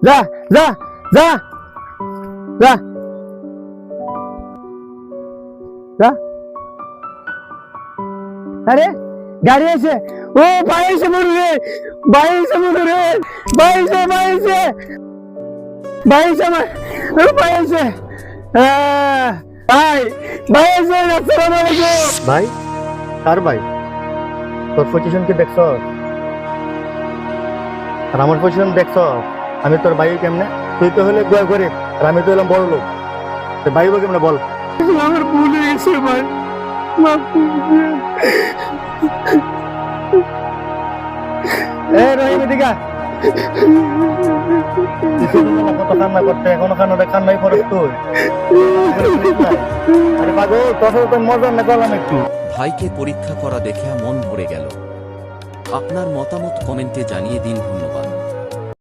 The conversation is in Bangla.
যা যা যা যা যা। আরে গাড়ি আছে, ও ভাই এসে মরবে, ভাই এসে মরবে, ভাই এসে ভাই এসে ভাই এসে ভাই এসে ভাই ভাই এসে। আসসালামু আলাইকুম ভাই, কার ভাই? তোর পজিশন কি দেখছ? আর আমার পজিশন দেখছ? আমি তোর ভাই কেমনে? তুই তো হলে গরিব আর আমি তো হলাম বড় লোক। তোর ভাই কেমনে বল? আমার ভুল হয়ে গেছে ভাই, মাফ করে দিন। এ রহিম এদিকে। কত কান্না করতে, এখনো কান্নাই করস তুই? আরে পাগল, তোর সাথে তো মজা না করলাম একটু। ভাইকে পরীক্ষা করা দেখে মন ভরে গেল। আপনার মতামত কমেন্টে জানিয়ে দিন। ধন্যবাদ।